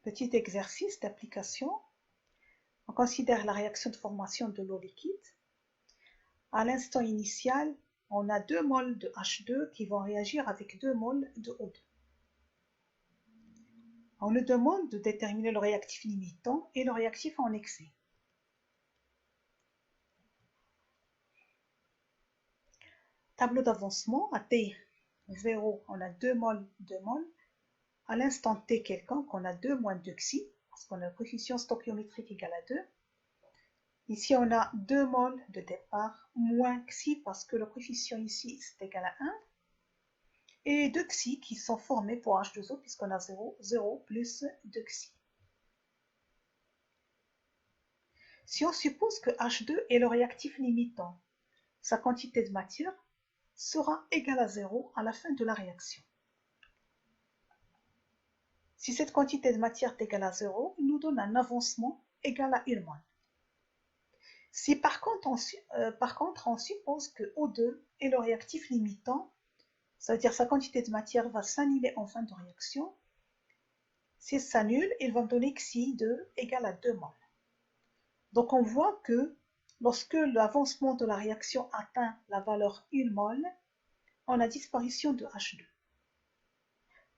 Petit exercice d'application. On considère la réaction de formation de l'eau liquide. À l'instant initial, on a 2 moles de H2 qui vont réagir avec 2 moles de O2. On nous demande de déterminer le réactif limitant et le réactif en excès. Tableau d'avancement, à T0, on a 2 moles, 2 moles. À l'instant T quelconque, on a 2 moins 2 xi, parce qu'on a le coefficient stoichiométrique égal à 2. Ici, on a 2 moles de départ, moins xi, parce que le coefficient ici, c'est égal à 1. Et 2 xi qui sont formés pour H2O, puisqu'on a 0, 0 plus 2 xi. Si on suppose que H2 est le réactif limitant, sa quantité de matière sera égale à 0 à la fin de la réaction. Si cette quantité de matière est égale à 0, il nous donne un avancement égal à 1 mole. Si par contre on suppose que O2 est le réactif limitant, ça veut dire sa quantité de matière va s'annuler en fin de réaction. Si elle s'annule, il va me donner xi2 égale à 2 moles. Donc on voit que lorsque l'avancement de la réaction atteint la valeur 1 mol, on a disparition de H2.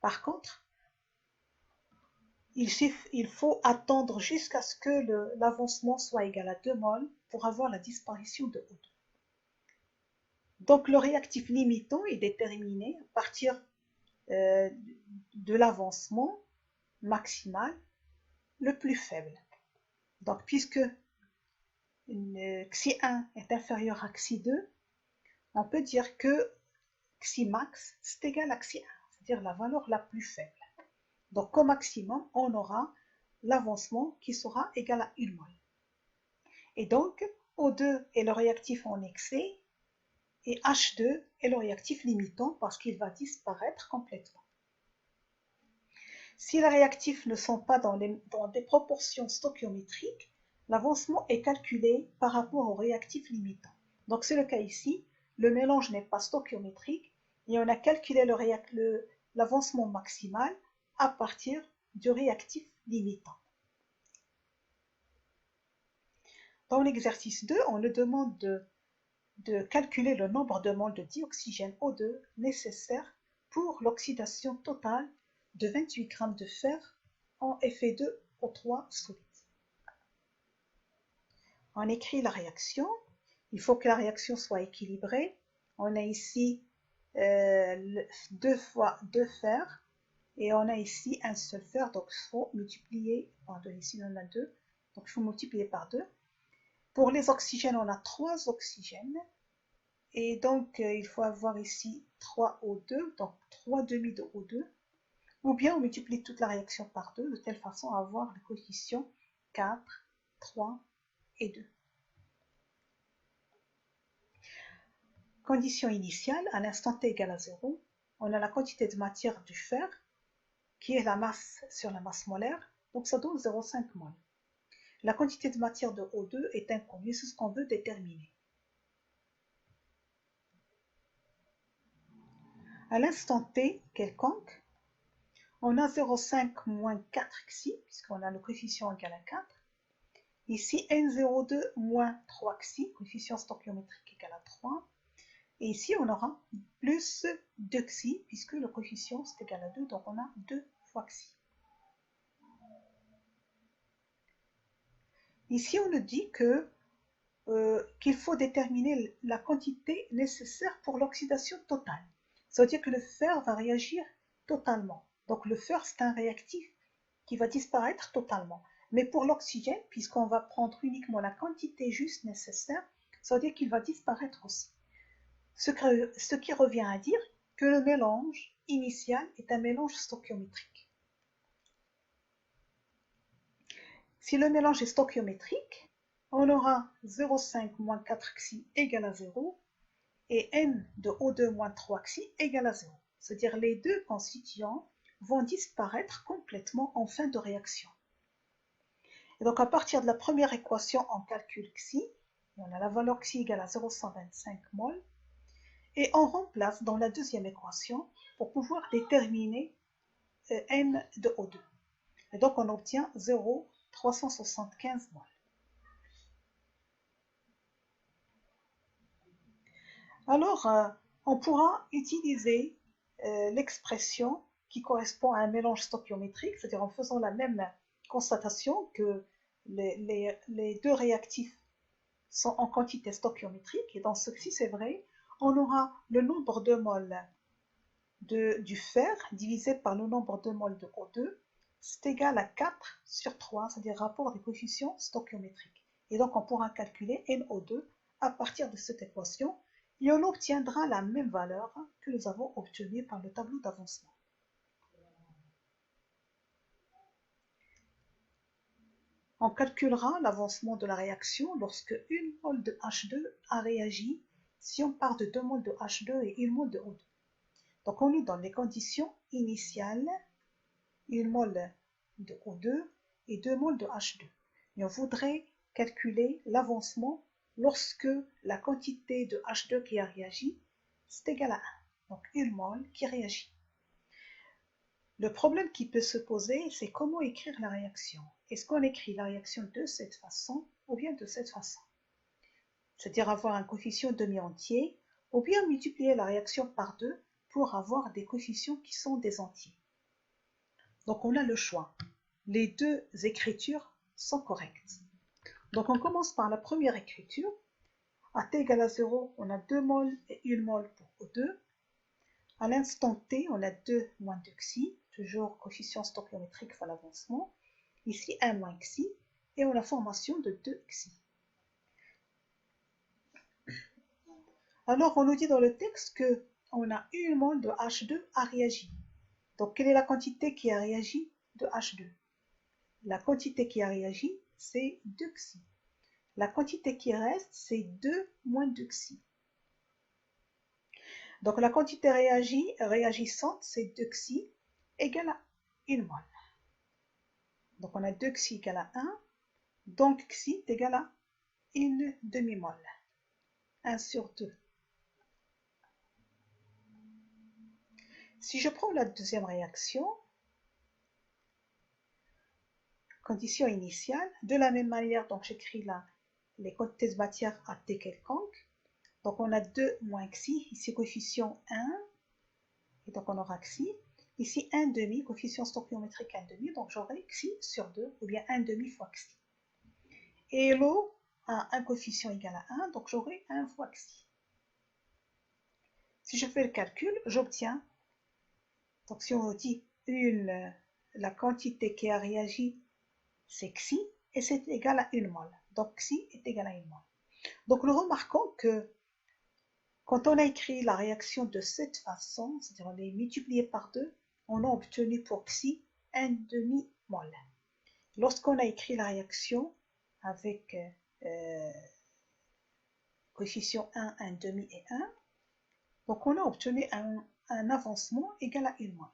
Par contre, il faut attendre jusqu'à ce que l'avancement soit égal à 2 mol pour avoir la disparition de O2. Donc le réactif limitant est déterminé à partir de l'avancement maximal le plus faible. Donc puisque xi1 est inférieur à xi2, on peut dire que xi max c'est égal à xi1, c'est-à-dire la valeur la plus faible. Donc au maximum, on aura l'avancement qui sera égal à 1 mol. Et donc O2 est le réactif en excès et H2 est le réactif limitant parce qu'il va disparaître complètement. Si les réactifs ne sont pas dans des proportions stoichiométriques, l'avancement est calculé par rapport au réactif limitant. Donc c'est le cas ici, le mélange n'est pas stoichiométrique et on a calculé l'avancement maximal à partir du réactif limitant. Dans l'exercice 2, on nous demande de calculer le nombre de moles de dioxygène O2 nécessaire pour l'oxydation totale de 28 g de fer en Fe2O3 solide. On écrit la réaction. Il faut que la réaction soit équilibrée. On a ici 2 fois 2 fer et on a ici un seul fer, donc il faut multiplier par 2. Ici on en a 2, donc il faut multiplier par 2. Pour les oxygènes, on a 3 oxygènes et donc il faut avoir ici 3 O2, donc 3 demi de O2. Ou bien on multiplie toute la réaction par 2 de telle façon à avoir le coefficient 4, 3 et 2. Condition initiale, à l'instant t égale à 0, on a la quantité de matière du fer qui est la masse sur la masse molaire, donc ça donne 0,5 mol. La quantité de matière de O2 est inconnue, c'est ce qu'on veut déterminer. À l'instant t quelconque, on a 0,5 moins 4 xi, puisqu'on a le coefficient égal à 4. Ici, N02 moins 3 xi, coefficient stoichiométrique égal à 3. Et ici, on aura plus 2 xi, puisque le coefficient c'est égal à 2, donc on a 2 fois xi. Ici, on nous dit qu'il faut déterminer la quantité nécessaire pour l'oxydation totale. Ça veut dire que le fer va réagir totalement. Donc le fer, c'est un réactif qui va disparaître totalement. Mais pour l'oxygène, puisqu'on va prendre uniquement la quantité juste nécessaire, ça veut dire qu'il va disparaître aussi. Ce qui revient à dire que le mélange initial est un mélange stoichiométrique. Si le mélange est stoichiométrique, on aura 0,5 moins 4 xi égale à 0 et N de O2 moins 3 xi égale à 0. C'est-à-dire les deux constituants vont disparaître complètement en fin de réaction. Et donc à partir de la première équation, on calcule xi, on a la valeur xi égale à 0,125 mol, et on remplace dans la deuxième équation pour pouvoir déterminer N de O2. Et donc on obtient 0,375 moles. Alors, on pourra utiliser l'expression qui correspond à un mélange stoichiométrique, c'est-à-dire en faisant la même constatation que les deux réactifs sont en quantité stoichiométrique. Et dans ce cas-ci, c'est vrai, on aura le nombre de moles du fer divisé par le nombre de moles de O2, c'est égal à 4 sur 3, c'est-à-dire rapport des coefficients stoichiométriques. Et donc on pourra calculer NO2 à partir de cette équation et on obtiendra la même valeur que nous avons obtenue par le tableau d'avancement. On calculera l'avancement de la réaction lorsque 1 mol de H2 a réagi si on part de 2 mols de H2 et 1 mol de O2. Donc on nous donne les conditions initiales, 1 mol de O2 et 2 mols de H2. Et on voudrait calculer l'avancement lorsque la quantité de H2 qui a réagi c'est égal à 1. Donc 1 mol qui réagit. Le problème qui peut se poser, c'est comment écrire la réaction. Est-ce qu'on écrit la réaction de cette façon ou bien de cette façon? C'est-à-dire avoir un coefficient demi-entier ou bien multiplier la réaction par 2 pour avoir des coefficients qui sont des entiers. Donc on a le choix. Les deux écritures sont correctes. Donc on commence par la première écriture. À t égale à 0, on a 2 mols et 1 mol pour O2. À l'instant t, on a 2 moins 2 xi, toujours coefficient stoichiométrique fois l'avancement. Ici 1 moins xi, et on a formation de 2 xi. Alors on nous dit dans le texte qu'on a 1 mol de H2 a réagi. Donc quelle est la quantité qui a réagi de H2? La quantité qui a réagi, c'est 2 xi. La quantité qui reste, c'est 2 moins 2 xi. Donc la quantité réagissante, c'est 2 xi égale à 1 mol. Donc on a 2 xi égale à 1, donc xi est égal à 1 demi-mol. 1 sur 2. Si je prends la deuxième réaction, condition initiale, de la même manière, donc j'écris là les quantités de matière à t quelconque. Donc on a 2 moins xi, ici coefficient 1, et donc on aura xi. Ici 1 demi, coefficient stoichiométrique 1 demi, donc j'aurai xi sur 2, ou bien 1 demi fois xi. Et l'eau a un coefficient égal à 1, donc j'aurai 1 fois xi. Si je fais le calcul, j'obtiens, donc si on dit la quantité qui a réagi, c'est xi, et c'est égal à 1 mol. Donc xi est égal à 1 mol. Donc nous remarquons que quand on a écrit la réaction de cette façon, c'est-à-dire on l'a multiplié par 2, on a obtenu pour xi 1 demi-mol. Lorsqu'on a écrit la réaction avec coefficient 1, 1 demi et 1, donc on a obtenu un avancement égal à 1 mol.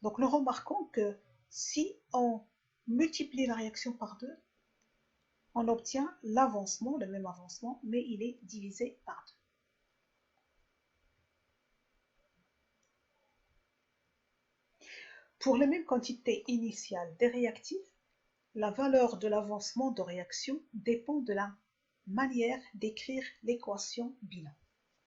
Donc nous remarquons que si on multiplie la réaction par 2, on obtient l'avancement, le même avancement, mais il est divisé par 2. Pour les mêmes quantités initiales des réactifs, la valeur de l'avancement de réaction dépend de la manière d'écrire l'équation bilan.